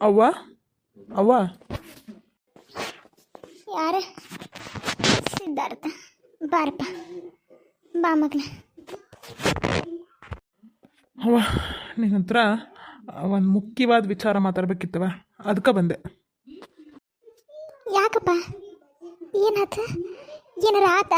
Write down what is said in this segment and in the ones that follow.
ಅವ್ವ ಅವ್ವ ಯಾರ ಸಿದ್ಧಾರ್ಥ ಬಾರಪ್ಪ ಬಾ ಮಗನ. ಅವ್ವ ನಿನ್ನ ಹತ್ರ ಒಂದು ಮುಖ್ಯವಾದ ವಿಚಾರ ಮಾತಾಡ್ಬೇಕಿತ್ತವ, ಅದಕ್ಕೆ ಬಂದೆ. ಯಾಕಪ್ಪ ಏನಾತ? ಏನಾರ ಆತ?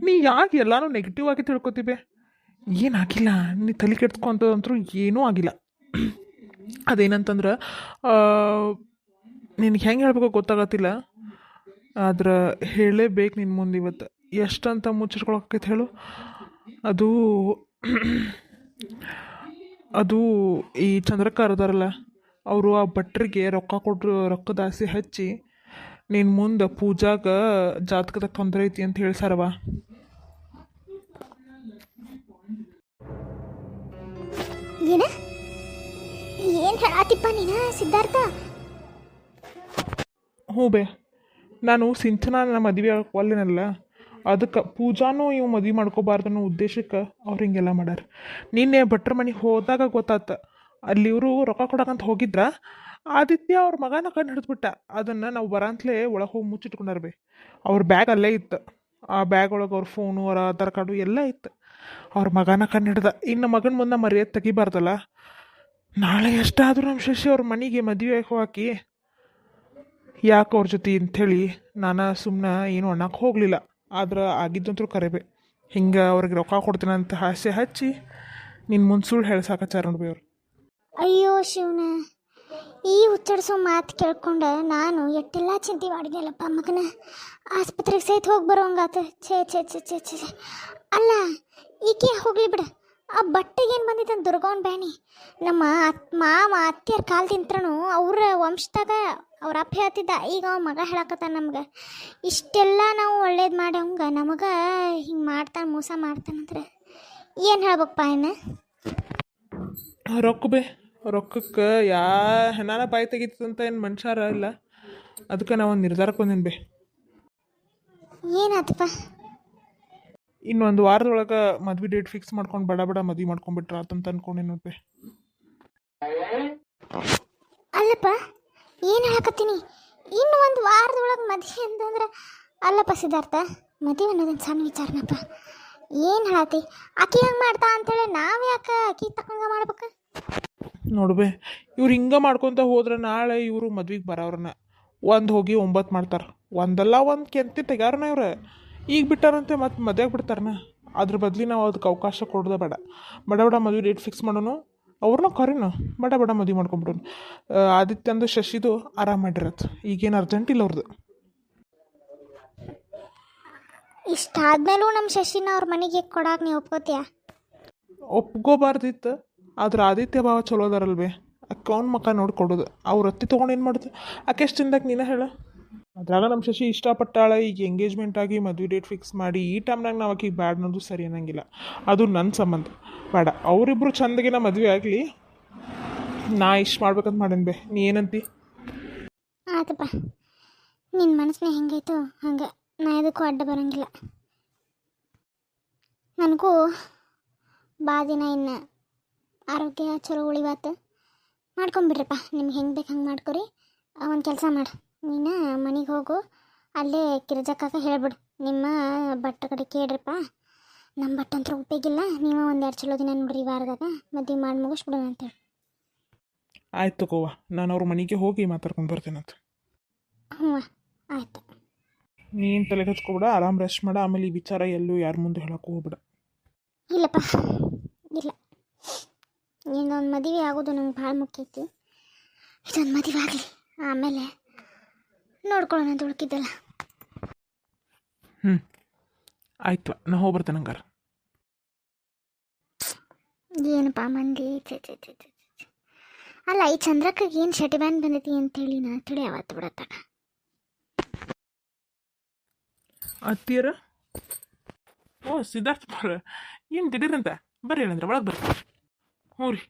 ನೀ ಯಾಕೆ ಎಲ್ಲಾನು ನೆಗೆಟಿವ್ ಆಗಿ ತಿಳ್ಕೊತೀವಿ? ಏನಾಗಿಲ್ಲ, ನೀ ತಲೆ ಕೆಡ್ಸ್ಕೊಂತಂತರೂ ಏನೂ ಆಗಿಲ್ಲ. ಅದೇನಂತಂದ್ರೆ ನಿನಗೆ ಹೆಂಗೆ ಹೇಳ್ಬೇಕು ಗೊತ್ತಾಗತ್ತಿಲ್ಲ, ಆದ್ರೆ ಹೇಳಲೇಬೇಕು ನಿನ್ನ ಮುಂದೆ ಇವತ್ತು. ಎಷ್ಟಂತ ಮುಚ್ಚಿಟ್ಕೊಳಕೈತೆ ಹೇಳು. ಅದು ಅದು ಈ ಚಂದ್ರಕ್ಕ ಅದಾರಲ್ಲ, ಅವರು ಆ ಭಟ್ರಿಗೆ ರೊಕ್ಕ ಕೊಟ್ಟರು, ರೊಕ್ಕದ ಆಸೆ ಹಚ್ಚಿ ನಿನ್ನ ಮುಂದೆ ಪೂಜಾಗ ಜಾತಕದಾಗ ತೊಂದರೆ ಐತಿ ಅಂತ ಹೇಳ್ಸಾರವ. ಏನ ಏನು ಹೇಳಾತಿಪ್ಪ ನೀನು ಸಿದ್ಧಾರ್ಥ? ಹ್ಞೂ ಬೇ, ನಾನು ಸಿಂಚನ ನನ್ನ ಮದುವೆ ಒಲ್ಲೆನಲ್ಲ, ಅದಕ್ಕೆ ಪೂಜಾನೂ ಇವು ಮದುವೆ ಮಾಡ್ಕೋಬಾರ್ದು ಅನ್ನೋ ಉದ್ದೇಶಕ್ಕೆ ಅವ್ರು ಹಿಂಗೆಲ್ಲ ಮಾಡ್ಯಾರ. ನಿನ್ನೆ ಭಟ್ರ ಮನೆಗೆ ಹೋದಾಗ ಗೊತ್ತಾತ, ಅಲ್ಲಿ ಇವರು ರೊಕ್ಕ ಕೊಡಕಂತ ಹೋಗಿದ್ರ, ಆದಿತ್ಯ ಅವ್ರ ಮಗನ ಕಣ್ಣು ಹಿಡಿದ್ಬಿಟ್ಟ. ಅದನ್ನು ನಾವು ಬರಂತಲೇ ಒಳಗೆ ಹೋಗಿ ಮುಚ್ಚಿಟ್ಕೊಂಡಾರ ಬೇ. ಅವ್ರ ಬ್ಯಾಗ್ ಅಲ್ಲೇ ಇತ್ತು. ಆ ಬ್ಯಾಗ್ ಒಳಗೆ ಅವ್ರ ಫೋನು, ಅವ್ರ ಆಧಾರ್ ಕಾರ್ಡು ಎಲ್ಲ ಇತ್ತು. ಅವ್ರ ಮಗನ ಕಣ್ಣು ಹಿಡ್ದ. ಇನ್ನು ಮಗನ ಮುಂದೆ ಮರ್ಯಾದೆ ತೆಗಿಬಾರ್ದಲ್ಲ. ನಾಳೆ ಎಷ್ಟಾದರೂ ನಮ್ಮ ಶಶಿ ಅವ್ರ ಮನೆಗೆ ಮದುವೆ ಹಾಕಿ ಯಾಕೆ ಅವ್ರ ಜೊತೆ ಅಂಥೇಳಿ ನಾನು ಸುಮ್ಮನೆ ಏನು ಅನ್ನಕ್ಕೆ ಹೋಗಲಿಲ್ಲ. ಆದ್ರೆ ಆಗಿದ್ದಂತೂ ಕರೆಬೇ, ಹಿಂಗೆ ಅವ್ರಿಗೆ ರೊಕ್ಕ ಕೊಡ್ತೀನಂತ ಹಾಸ್ಯ ಹಚ್ಚಿ ನಿನ್ನ ಮುಂದೆ ಸುಳ್ಳು ಹೇಳ್ಸಾಕಚ್ಚಾರ ನೋಡ್ಬಿ ಅವ್ರು. ಅಯ್ಯೋ ಶಿವನ, ಈ ಹುಚ್ಚಡಿಸೋ ಮಾತು ಕೇಳ್ಕೊಂಡು ನಾನು ಎಷ್ಟೆಲ್ಲ ಚಿಂತೆ ಮಾಡಿದ್ನಲ್ಲಪ್ಪ ಮಗನ. ಆಸ್ಪತ್ರೆಗೆ ಸಹಿತ ಹೋಗಿ ಬರೋಂಗಾತ. ಛೇ ಛೇ ಛೇ ಛೇ ಛೇ ಅಲ್ಲ, ಈಕೆ ಹೋಗ್ಲಿ ಬಿಡ, ಆ ಬಟ್ಟೆಗೇನು ಬಂದಿದ್ದ ದುರ್ಗವನ್ ಬ್ಯಾನಿ. ನಮ್ಮ ಮಾವ ಅತ್ತೆಯರ ಕಾಲದಿಂತ್ರನು ಅವ್ರ ವಂಶದಾಗ ಅವ್ರ ಅಪ್ಪ ಹೇಳ್ತಿದ್ದ, ಈಗ ಅವ ಮಗ ಹೇಳಕತ್ತ ನಮ್ಗೆ ಇಷ್ಟೆಲ್ಲ ನಾವು ಒಳ್ಳೇದು ಮಾಡವಂಗ ನಮಗೆ ಹಿಂಗೆ ಮಾಡ್ತಾನೆ, ಮೋಸ ಮಾಡ್ತಾನಂದ್ರೆ ಏನು ಹೇಳ್ಬೇಕಪ್ಪ ಇನ್ನು? ರೊಕ್ಕ ಬೇ, ರೊಕ್ಕಕ್ಕೆ ಹೆನಾನ ಬಾಯಿ ತೆಗಿತಂತ ಏನು ಮನುಷ್ಯಾರ ಇಲ್ಲ. ಅದಕ್ಕೆ ನಾವು ಒಂದು ನಿರ್ಧಾರಕ್ಕೆ ಬಂದಿನಿ ಬೇ. ಏನಾತಪ್ಪ? ಇನ್ನೊಂದು ವಾರದೊಳಗೆ ಮದ್ವೆ ಡೇಟ್ ಫಿಕ್ಸ್ ಮಾಡ್ಕೊಂಡು ಬಡ ಬಡ ಮದ್ವೆ ಮಾಡ್ಕೊಂಡ್ಬಿಟ್ರ ಅಂತಂತ ಅನ್ಕೊಂಡೇನು ಬೇ. ಅಲ್ಲಪ್ಪ, ಏನು ಹೇಳಕತ್ತೀನಿ, ಇನ್ನು ಒಂದು ವಾರದೊಳಗೆ ಮದುವೆ ಅಂತಂದ್ರೆ? ಅಲ್ಲಪ್ಪ ಸಿದ್ಧಾರ್ಥ, ಮದುವೆ ಅನ್ನೋದೊಂದು ಸಣ್ಣ ವಿಚಾರನಪ್ಪ. ಏನು ಹೇಳತ್ತಿ? ಆಕಿ ಹಂಗೆ ಮಾಡ್ತಾ ಅಂತೇಳಿ ನಾವು ಯಾಕೆ ಆಕಿ ತಕ್ಕಂಗೆ ಮಾಡ್ಬೇಕು? ನೋಡ್ಬೇ, ಇವ್ರು ಹಿಂಗೆ ಮಾಡ್ಕೊತ ಹೋದ್ರೆ ನಾಳೆ ಇವರು ಮದ್ವೆಗೆ ಬರೋರನ್ನ ಒಂದು ಹೋಗಿ 9 ಮಾಡ್ತಾರೆ. ಒಂದಲ್ಲ ಒಂದು ಕೆಂತಿ ತೆಗ್ಯಾರನ ಇವ್ರು. ಈಗ ಬಿಟ್ಟಾರಂತೆ ಮತ್ತೆ ಮದುವೆಗೆ ಬಿಡ್ತಾರನ. ಅದ್ರ ಬದ್ಲಿ ನಾವು ಅದಕ್ಕೆ ಅವಕಾಶ ಕೊಡೋದೇ ಬೇಡ. ಬಡ ಬಡ ಮದುವೆ ಡೇಟ್ ಫಿಕ್ಸ್ ಮಾಡೋನು, ಅವ್ರನ್ನ ಕರೀನು, ಬಡ ಬಡ ಮದುವೆ ಮಾಡ್ಕೊಂಬಿಡೋನು. ಆದಿತ್ಯಂದು ಶಶಿದು ಆರಾಮ ಮಾಡಿರತ್ತೆ. ಈಗೇನು ಅರ್ಜೆಂಟ್ ಇಲ್ಲ ಅವ್ರದ್ದು. ಇಷ್ಟಾದ್ಮೇಲೂ ನಮ್ಮ ಶಶಿನ ಅವ್ರ ಮನೆಗೆ ಕೊಡಾಕ ನೀವು ಒಪ್ಕೋತೀಯ? ಒಪ್ಕೋಬಾರ್ದಿತ್ತು, ಆದ್ರೆ ಆದಿತ್ಯ ಭಾವ ಚಲೋ ಅದಾರಲ್ವೇ, ಅಕ್ಕ ಅವ್ನ ಮಕ್ಕ ನೋಡಿ ಕೊಡೋದು. ಅವ್ರ ಅತ್ತಿ ತೊಗೊಂಡು ಏನು ಮಾಡ್ತು? ಆಕೆ ಎಷ್ಟು ಚಿಂದಾಗ ನೀನೇ ಹೇಳ. ಅದ್ರಾಗ ನಮ್ಮ ಶಶಿ ಇಷ್ಟಪಟ್ಟಾಳ. ಈಗ ಎಂಗೇಜ್ಮೆಂಟ್ ಆಗಿ ಮದುವೆ ಡೇಟ್ ಫಿಕ್ಸ್ ಮಾಡಿ ಈ ಟೈಮ್ನಾಗ ನಾವು ಆಕೆಗೆ ಬ್ಯಾಡ್ ಅನ್ನೋದು ಸರಿ ಅನ್ನಂಗಿಲ್ಲ. ಅದು ನನ್ನ ಸಂಬಂಧ ಬೇಡ. ಅವರಿಬ್ಬರು ಚಂದಗಿನ ಮದುವೆ ಆಗಲಿ, ನಾ ಇಷ್ಟು ಮಾಡ್ಬೇಕಂತ ಮಾಡೇನಿ ಬೇ. ನೀ ಏನಂತಿ? ಆತಪ್ಪ, ನಿನ್ನ ಮನಸ್ಸಿನ ಹೆಂಗಾಯ್ತು ಹಂಗೆ, ನಾ ಇದಕ್ಕೂ ಅಡ್ಡ ಬರೋಂಗಿಲ್ಲ. ನನಗೂ ದಿನ ಇನ್ನು ಆರೋಗ್ಯ ಚಲೋ ಉಳಿವಾತು. ಮಾಡ್ಕೊಂಬಿಡ್ರಪ್ಪ, ನಿಮ್ಗೆ ಹೆಂಗೆ ಬೇಕು ಹಂಗೆ ಮಾಡ್ಕೊರಿ. ಒಂದು ಕೆಲಸ ಮಾಡು, ನೀನು ಮನೆಗೆ ಹೋಗು, ಅಲ್ಲೇ ಕಿರ್ಜಕ್ಕಾಗ ಹೇಳ್ಬಿಡು, ನಿಮ್ಮ ಬಟ್ಟ ಕಡೆ ಕೇಳ್ರಪ್ಪ, ನಮ್ಮ ಬಟ್ಟಂತ್ರ ಉಪಯೋಗಿಲ್ಲ, ನೀವು 1-2 ಚಲೋ ದಿನ ನೋಡ್ರಿ ವಾರದಾಗ ಮದುವೆ ಮಾಡಿ ಮುಗಿಸ್ಬಿಡೋಣ ಅಂತೇಳಿ. ಆಯ್ತು ತಗೋವ, ನಾನು ಅವ್ರ ಮನೆಗೆ ಹೋಗಿ ಮಾತಾಡ್ಕೊಂಡು ಬರ್ತೇನಂತ. ಹ್ಞೂ ಆಯಿತು. ನೀನು ತಲೆ ಹಚ್ಕೊಬೇಡ, ಆರಾಮ್ ರೆಸ್ಟ್ ಮಾಡ. ಆಮೇಲೆ ಈ ವಿಚಾರ ಎಲ್ಲೂ ಯಾರ ಮುಂದೆ ಹೇಳಕ್ಕೆ ಹೋಗ್ಬೇಡ. ಇಲ್ಲಪ್ಪ, ಇಲ್ಲ, ಇನ್ನೊಂದು ಮದುವೆ ಆಗೋದು ನಂಗೆ ಭಾಳ ಮುಖ್ಯ ಐತಿ. ಇದೊಂದು ಮದುವೆ ಆಗಲಿ, ಆಮೇಲೆ ನೋಡ್ಕೊಳ್ಳೋಣ ಅಂತ ಉಳ್ಕಿದ್ದಲ್ಲ. ಆಯ್ತು, ನಾ ಹೋಗ್ಬರ್ತೇನೆ ಹಂಗಾರೆ. ಏನಪ್ಪ ಮಂದಿ, ಅಲ್ಲ ಈ ಚಂದ್ರಕ್ಕಗೆ ಏನು ಶಟಿ ಬ್ಯಾನ್ ಬಂದೈತಿ ಅಂತೇಳಿ ನಾ ತಿಳಿ ಯಾವತ್ತು ಬಿಡತ್ತಾಗ. ಅತ್ತಿಯರ ಸಿದ್ಧಾರ್ಥ ಏನು ದಿಢೀರಂತ ಬರ್ರಿ ಏನಂದ್ರೆ ಒಳಗೆ ಬರ್ರಿ. ಹ್ಞೂ ರೀ,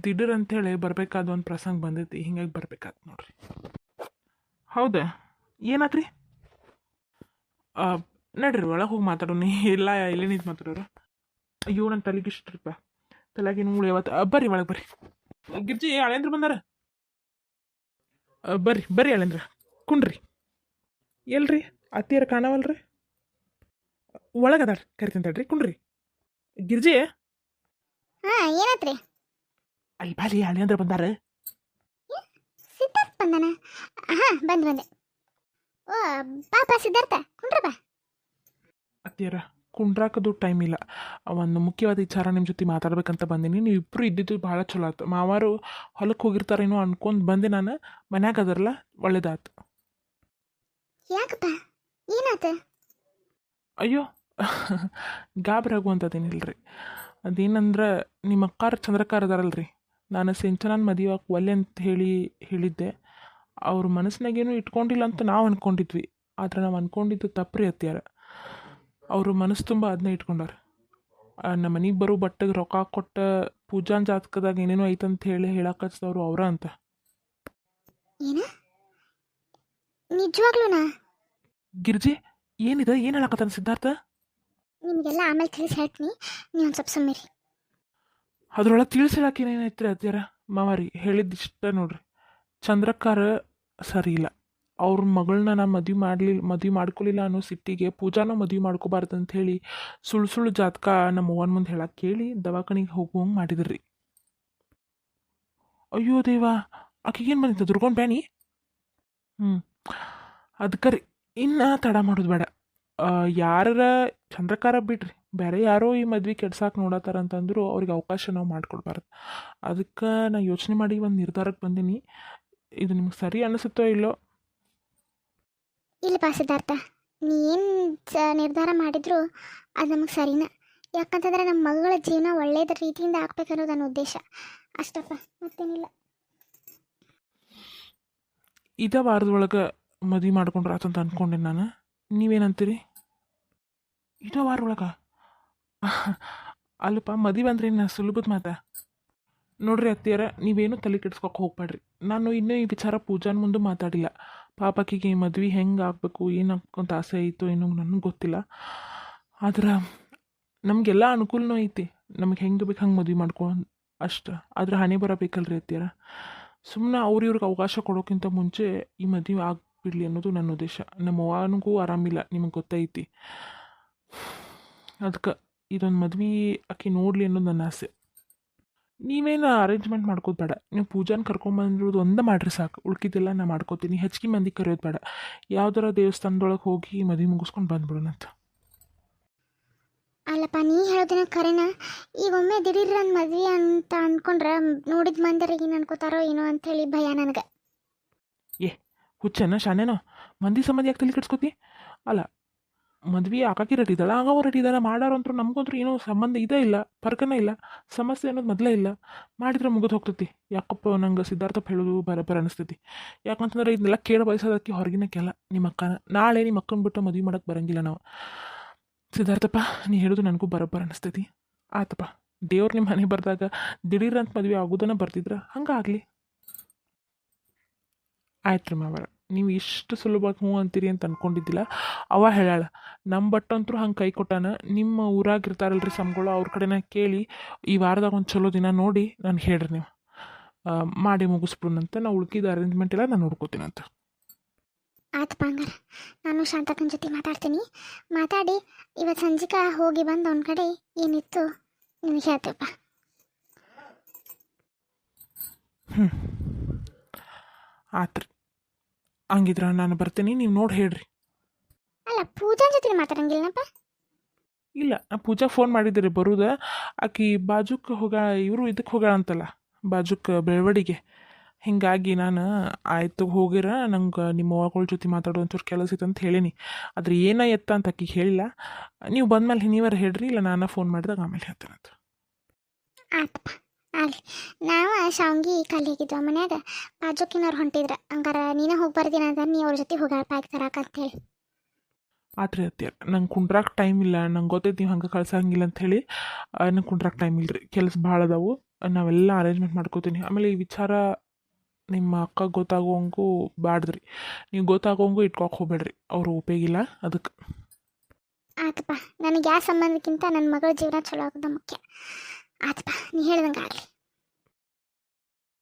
ದಿಢೀರ್ ಅಂಥೇಳಿ ಬರಬೇಕಾದ ಒಂದು ಪ್ರಸಂಗ ಬಂದೈತಿ, ಹಿಂಗಾಗಿ ಬರ್ಬೇಕಾದ್ ನೋಡ್ರಿ. ಹೌದಾ, ಏನಾತ್ರಿ? ನಡ್ರಿ ಒಳಗೆ ಹೋಗಿ ಮಾತಾಡೋಣ. ಇಲ್ಲ ಇಲ್ಲೇ ನಿಂತು ಮಾತಾಡೋರು. ಅಯ್ಯೋ ನನ್ನ ತಲೆಗೆ ಇಷ್ಟ್ರಿಪ್ಪ, ತಲೆಗೆ ಮೂಳೆ ಯಾವತ್ತು. ಬರ್ರಿ ಒಳಗೆ ಬರ್ರಿ. ಗಿರ್ಜಿ ಅಳೇಂದ್ರ ಬಂದಾರ. ಬರ್ರಿ ಬರ್ರಿ ಅಳೇಂದ್ರ, ಕುಣ್ರಿ. ಎಲ್ರಿ ಅತ್ತಿಯರ ಕಾಣವಲ್ರಿ? ಒಳಗದಾರ, ಕರಿತೀನಿ ತಡ್ರಿ, ಕುಣ್ರಿ. ಗಿರ್ಜಿ, ಹಾಂ ಏನಾತ್ರಿ? ಅಲ್ಲಿ ಬಾಲಿ ಅಳೇಂದ್ರ ಬಂದಾರ. ಸಿದ್ಧಾರ್ಥ ಬಂದನ? ಹಾಂ ಬಂದೆ. ಓ ಪಾಪ ಸಿದ್ಧಾರ್ಥ ಕುಂಡ್ರ ಬಾ. ಅತ್ತಿಯರ ಕುಂಡ್ರಾಕದು ಟೈಮ್ ಇಲ್ಲ. ಒಂದು ಮುಖ್ಯವಾದ ವಿಚಾರ ನಿಮ್ಮ ಜೊತೆ ಮಾತಾಡ್ಬೇಕಂತ ಬಂದೀನಿ. ನೀವು ಇಬ್ಬರು ಇದ್ದಿದ್ದು ಭಾಳ ಚಲೋ ಆಯ್ತು. ಮಾವಾರು ಹೊಲಕ್ಕೆ ಹೋಗಿರ್ತಾರೇನೋ ಅನ್ಕೊಂಡು ಬಂದೆ ನಾನು. ಮನ್ಯಾಗ ಅದರಲ್ಲ, ಒಳ್ಳೇದಾಯ್ತು. ಯಾಕಪ್ಪ ಏನಾತ? ಅಯ್ಯೋ ಗಾಬರಿ ಆಗುವಂಥದ್ದೇನಿಲ್ರಿ. ಅದೇನಂದ್ರೆ ನಿಮ್ಮ ಅಕ್ಕಾರ ಚಂದ್ರಕಾರ ಅದಾರಲ್ರಿ, ನಾನು ಸಿಂಚನನ್ ಮದುವೆ ಒಲ್ಲೆ ಅಂತ ಹೇಳಿದ್ದೆ. ಅವ್ರ ಮನಸ್ಸಿನಾಗೇನು ಇಟ್ಕೊಂಡಿಲ್ಲ ಅಂತ ನಾವು ಅಂದ್ಕೊಂಡಿದ್ವಿ. ಆದ್ರೆ ನಾವು ಅಂದ್ಕೊಂಡಿದ್ದು ತಪ್ಪ್ರಿ ಅತ್ತಿಯಾರ. ಅವರು ಮನಸ್ಸು ತುಂಬ ಅದನ್ನೇ ಇಟ್ಕೊಂಡಾರ. ನಮ್ಮ ಮನೆಗೆ ಬರೋ ಬಟ್ಟೆಗೆ ರೊಕ್ಕ ಕೊಟ್ಟ ಪೂಜಾನ್ ಜಾತಕದಾಗ ಏನೇನೋ ಐತಂತ ಹೇಳಕ್ಕಚ್ದವ್ರು ಅವ್ರ ಅಂತ. ಏನ ನಿಜವಾಗ್ಲೂನಾ? ಗಿರ್ಜಿ ಏನಿದೆ, ಏನು ಹೇಳಕತ್ತಾನ ಸಿದ್ಧಾರ್ಥ? ನಿಮಗೆಲ್ಲ ಆಮೇಲೆ ತಿಳಿಸಿ ಹೇಳ್ತೀನಿ, ನೀವು ಒಂದು ಸ್ವಲ್ಪ ಸುಮ್ಮನಿರಿ. ಅದ್ರೊಳಗೆ ತಿಳಿಸಿಳಕ್ಕೆ ಏನೇನೈತ್ರಿ ಅತ್ತಿಯಾರ? ಮಾವಾರಿ ಹೇಳಿದ್ದಿಷ್ಟ ನೋಡ್ರಿ. ಚಂದ್ರಕಾರ ಸರಿ ಇಲ್ಲ. ಅವ್ರ ಮಗಳನ್ನ ನಾನು ಮದುವೆ ಮಾಡ್ಕೊಲಿಲ್ಲ ಅನ್ನೋ ಸಿಟ್ಟಿಗೆ ಪೂಜಾನೂ ಮದುವೆ ಮಾಡ್ಕೋಬಾರ್ದು ಅಂತ ಹೇಳಿ ಸುಳ್ಳು ಜಾತಕ ನಮ್ಮ ಅವ್ವನ ಮುಂದೆ ಹೇಳಕ್ಕೆ ಕೇಳಿ ದವಾಖಾನಿಗೆ ಹೋಗುವಂಗೆ ಮಾಡಿದ್ರಿ. ಅಯ್ಯೋ ದೇವ, ಆಕೆಗೇನು ಬಂದಿತ್ತು, ದುರ್ಗೊಂಡು ಬ್ಯಾನಿ? ಅದಕ್ಕೆ ರೀ, ಇನ್ನು ತಡ ಮಾಡೋದು ಬೇಡ. ಯಾರ ಚಂದ್ರಕಾರ ಬಿಡ್ರಿ, ಬೇರೆ ಯಾರೋ ಈ ಮದ್ವೆ ಕೆಡ್ಸಾಕೆ ನೋಡತ್ತಾರ ಅಂತಂದ್ರು ಅವ್ರಿಗೆ ಅವಕಾಶ ನಾವು ಮಾಡಿಕೊಡ್ಬಾರ್ದು. ಅದಕ್ಕೆ ನಾ ಯೋಚನೆ ಮಾಡಿ ಒಂದು ನಿರ್ಧಾರಕ್ಕೆ ಬಂದೀನಿ. ಇದು ನಿಮ್ಗೆ ಸರಿ ಅನಿಸುತ್ತೋ ಇಲ್ಲೋ? ಇಲ್ಲಪ್ಪ ಸಿದ್ಧಾರ್ಥ, ನೀ ಏನು ನಿರ್ಧಾರ ಮಾಡಿದ್ರು ಅದು ನಮಗೆ ಸರಿನಾ. ಯಾಕಂತಂದ್ರೆ ನಮ್ಮ ಮಗಳ ಜೀವನ ಒಳ್ಳೆಯದ ರೀತಿಯಿಂದ ಆಗ್ಬೇಕನ್ನೋದು ನನ್ನ ಉದ್ದೇಶ ಅಷ್ಟಪ್ಪ, ಮತ್ತೇನಿಲ್ಲ. ಇದೇ ವಾರದೊಳಗೆ ಮದುವೆ ಮಾಡ್ಕೊಂಡ್ರೆ ಆತಂತ ಅಂದ್ಕೊಂಡೆ ನಾನು. ನೀವೇನಂತೀರಿ? ಇದೇ ವಾರದೊಳಗೆ? ಅಲ್ಲಪ್ಪ, ಮದುವೆ ಅಂದ್ರೆ ಏನು ಸುಲಭದ ಮಾತಾ? ನೋಡ್ರಿ ಅತ್ತಿಯರ, ನೀವೇನು ತಲೆ ಕೆಡ್ಸ್ಕೊಕ್ಕೆ ಹೋಗ್ಬೇಡ್ರಿ. ನಾನು ಇನ್ನೂ ಈ ವಿಚಾರ ಪೂಜಾನ ಮುಂದೆ ಮಾತಾಡಿಲ್ಲ. ಪಾಪಕ್ಕಿಗೆ ಮದ್ವೆ ಹೆಂಗೆ ಆಗಬೇಕು, ಏನು ಅಂತ ಆಸೆ ಐತೋ ಏನೋ ನನಗೆ ಗೊತ್ತಿಲ್ಲ. ಆದ್ರೆ ನಮಗೆಲ್ಲ ಅನುಕೂಲನೂ ಐತಿ. ನಮಗೆ ಹೆಂಗೆ ಬೇಕು ಹಂಗೆ ಮದುವೆ ಮಾಡ್ಕೊ ಅಷ್ಟು. ಆದ್ರೆ ಹಣೆ ಬರಬೇಕಲ್ರಿ ಅತ್ತಿಯರ. ಸುಮ್ಮನೆ ಇವ್ರಿಗೆ ಅವಕಾಶ ಕೊಡೋಕ್ಕಿಂತ ಮುಂಚೆ ಈ ಮದುವೆ ಆಗಿಬಿಡಲಿ ಅನ್ನೋದು ನನ್ನ ಉದ್ದೇಶ. ನಮ್ಮ ಅವ್ವನಿಗೂ ಆರಾಮಿಲ್ಲ, ನಿಮಗೆ ಗೊತ್ತೈತಿ. ಅದಕ್ಕೆ ಇದೊಂದು ಮದ್ವೆ ಆಕೆ ನೋಡಲಿ ಅನ್ನೋದು ನನ್ನ ಆಸೆ. ನೀವೇನು ಅರೇಂಜ್ಮೆಂಟ್ ಮಾಡ್ಕೋದು ಬೇಡ. ನೀವು ಪೂಜಾನ ಕರ್ಕೊಂಬಂದಿರೋದು ಒಂದೇ ಮಾಡಿರಿ ಸಾಕು. ಉಳ್ಕಿದ್ದೆಲ್ಲ ನಾ ಮಾಡ್ಕೋತೀನಿ. ಹೆಚ್ಚಿಗೆ ಮಂದಿ ಕರೆಯೋದು ಬೇಡ. ಯಾವ್ದಾರ ದೇವಸ್ಥಾನದೊಳಗೆ ಹೋಗಿ ಮದುವೆ ಮುಗಿಸ್ಕೊಂಡು ಬಂದ್ಬಿಡೋಣಂತ. ಅಲ್ಲಪ್ಪ, ನೀ ಹೇಳೋದಿನ ಕರೆನಾ? ಈಗ ಒಮ್ಮೆ ದಿಢೀರ್ ನನ್ನ ಮದ್ವೆ ಅಂತ ಅಂದ್ಕೊಂಡ್ರೆ ನೋಡಿದ ಮಂದಿರಿಗೆ ಏನು ಅನ್ಕೋತಾರೋ ಏನೋ ಅಂಥೇಳಿ ಭಯ ನನಗೆ. ಹುಚ್ಚನ ಶಾನೇನೋ, ಮಂದಿ ಸಂಬಂಧಿ ಯಾಕೆ ತಲೆ ಕೆಡ್ಸ್ಕೊತಿ? ಅಲ್ಲ, ಮದ್ವೆ ಆಕಾಕಿ ರೆಡಿ ಇದ್ದಾಳೆ, ಆಗವ ರೆಡಿ ಇದ್ದಾಳೆ, ಮಾಡೋರಂತರೂ ನಮಗಂತೂ ಏನೋ ಸಂಬಂಧ ಇದೇ ಇಲ್ಲ, ಫರ್ಕನೇ ಇಲ್ಲ, ಸಮಸ್ಯೆ ಅನ್ನೋದು ಮೊದಲೇ ಇಲ್ಲ. ಮಾಡಿದ್ರೆ ಮುಗಿದು ಹೋಗ್ತೈತಿ. ಯಾಕಪ್ಪ ನಂಗೆ ಸಿದ್ಧಾರ್ಥ ಹೇಳೋದು ಬರೋಬ್ಬರ ಅನಿಸ್ತೈತಿ. ಯಾಕಂತಂದ್ರೆ ಇದನ್ನೆಲ್ಲ ಕೇಳಿ ಬಯಸೋದಕ್ಕೆ ಹೊರಗಿನ ಕೆಲ ನಿಮ್ಮ ಅಕ್ಕನ. ನಾಳೆ ನಿಮ್ಮ ಅಕ್ಕನ ಬಿಟ್ಟು ಮದುವೆ ಮಾಡೋಕ್ಕೆ ಬರೋಂಗಿಲ್ಲ ನಾವು. ಸಿದ್ಧಾರ್ಥಪ್ಪ, ನೀ ಹೇಳೋದು ನನಗೂ ಬರೋಬ್ಬರ ಅನಿಸ್ತೈತಿ. ಆತಪ್ಪ, ದೇವ್ರು ನಿಮ್ಮ ಮನೆ ಬರ್ದಾಗ ದಿಢೀರ್ ಅಂತ ಮದುವೆ ಆಗೋದನ್ನ ಬರ್ತಿದ್ರೆ ಹಂಗಾಗಲಿ. ಆಯ್ತು ರೀ ಮಾವರ, ನೀವು ಇಷ್ಟು ಸುಲಭವಾಗಿ ಹ್ಞೂ ಅಂತೀರಿ ಅಂತ ಅಂದ್ಕೊಂಡಿದ್ದಿಲ್ಲ. ಅವ ಹೇಳಾಳ, ನಮ್ಮ ಬಟ್ಟಂತರೂ ಹಂಗೆ ಕೈ ಕೊಟ್ಟಾನ. ನಿಮ್ಮ ಊರಾಗಿರ್ತಾರಲ್ರಿ ಸಮಗಳು, ಅವ್ರ ಕಡೆನ ಕೇಳಿ ಈ ವಾರದಾಗ ಒಂದು ಚಲೋ ದಿನ ನೋಡಿ ನನಗೆ ಹೇಳ್ರಿ. ನೀವು ಮಾಡಿ ಮುಗಿಸ್ಬಿಡೋಣಂತ. ನಾವು ಉಳ್ಕಿದ ಅರೇಂಜ್ಮೆಂಟ್ ಎಲ್ಲ ನಾನು ನೋಡ್ಕೋತೀನಂತ. ಆಯ್ತಪ್ಪ, ಹಂಗಾರೆ ನಾನು ಶಾಂತಕ್ಕನ ಜೊತೆ ಮಾತಾಡಿ ಇವತ್ತು ಸಂಜಿಕ ಹೋಗಿ ಬಂದು ಅವನ ಕಡೆ ಏನಿತ್ತು ನಿಮಗೆ ಹೇಳ್ತೇವಪ್ಪ. ಆತ್ರಿ, ಹಂಗಿದ್ರ ನಾನು ಬರ್ತೀನಿ, ನೀವು ನೋಡಿ ಹೇಳ್ರಿ. ಅಲ್ಲ, ಪೂಜಾ ಜೊತೆ ಮಾತಾಡಂಗಿಲ್ಲನಪ್ಪ? ಇಲ್ಲ, ನಾ ಪೂಜಾ ಫೋನ್ ಮಾಡಿದ್ದೀರಿ ಬರುದ. ಆಕಿ ಬಾಜುಕ್ಕೆ ಇವರು ಇದಕ್ಕೆ ಹೋಗ್ಯಾಳ ಅಂತಲ್ಲ, ಬಾಜುಕ್ಕೆ ಬೆಳವಡಿಗೆ. ಹೀಗಾಗಿ ನಾನು ಆಯ್ತು ಹೋಗಿರ, ನಂಗೆ ನಿಮ್ಮ ಅವ್ವಗಳ ಜೊತೆ ಮಾತಾಡೋ ಒಂಚೂರು ಕೆಲಸ ಇತ್ತು ಅಂತ ಹೇಳೀನಿ. ಆದ್ರೆ ಏನ ಎತ್ತ ಅಂತ ಆಕಿಗೆ ಹೇಳಿಲ್ಲ. ನೀವು ಬಂದ್ಮೇಲೆ ನೀವರ ಹೇಳ್ರಿ, ಇಲ್ಲ ನಾನು ಫೋನ್ ಮಾಡಿದಾಗ ಆಮೇಲೆ ಹೇಳ್ತೇನಂತ. ಆಯ್ತಪ್ಪ, ಆಗಲಿ. ನಾವು ಶಾವ್ಗಿ ಕಲ್ಲಿ ಹೇಗಿದ್ವ ಮನ್ಯಾಗ, ಬಾಜುಕಿನವ್ರು ಹೊಂಟಿದ್ರ. ಹಂಗಾರ ನೀನೇ ಹೋಗಿ ಬರ್ದಿನ ಅಂತ ನೀ ಅವ್ರ ಜೊತೆ ಹೋಗ್ಯಾಳ ಪ್ಯಾಕ್ ತರಾಕಂತೇಳಿ. ಆತ್ರಿ ಅತ್ತಿಯರ್, ನಂಗೆ ಕುಂಡ್ರಾಕ್ ಟೈಮ್ ಇಲ್ಲ. ನಂಗೆ ಗೊತ್ತೈತಿ ನೀವು ಹಂಗೆ ಕಳ್ಸಂಗಿಲ್ಲ ಅಂಥೇಳಿ. ನಂಗೆ ಕುಂಡ್ರಾಕ್ ಟೈಮ್ ಇಲ್ಲ ರೀ, ಕೆಲಸ ಭಾಳ ಅದಾವು. ನಾವೆಲ್ಲ ಅರೇಂಜ್ಮೆಂಟ್ ಮಾಡ್ಕೋತೀನಿ. ಆಮೇಲೆ ಈ ವಿಚಾರ ನಿಮ್ಮ ಅಕ್ಕ ಗೊತ್ತಾಗೋಂಗೂ ಬ್ಯಾಡ್ದ್ರಿ. ನೀವು ಗೊತ್ತಾಗೋಂಗೂ ಇಟ್ಕೊಕ್ಕೆ ಹೋಗ್ಬೇಡ್ರಿ, ಅವರು ಉಪಯೋಗಿಲ್ಲ ಅದಕ್ಕೆ. ಆಯ್ತಪ್ಪ, ನನಗೆ ಯಾವ ಸಂಬಂಧಕ್ಕಿಂತ ನನ್ನ ಮಗಳ ಜೀವನ ಚಲೋ ಆಗೋದು ಮುಖ್ಯ. ಆಯ್ತಪ್ಪ, ನೀ ಹೇಳ್ದಂಗೆ ಆಗಲಿ.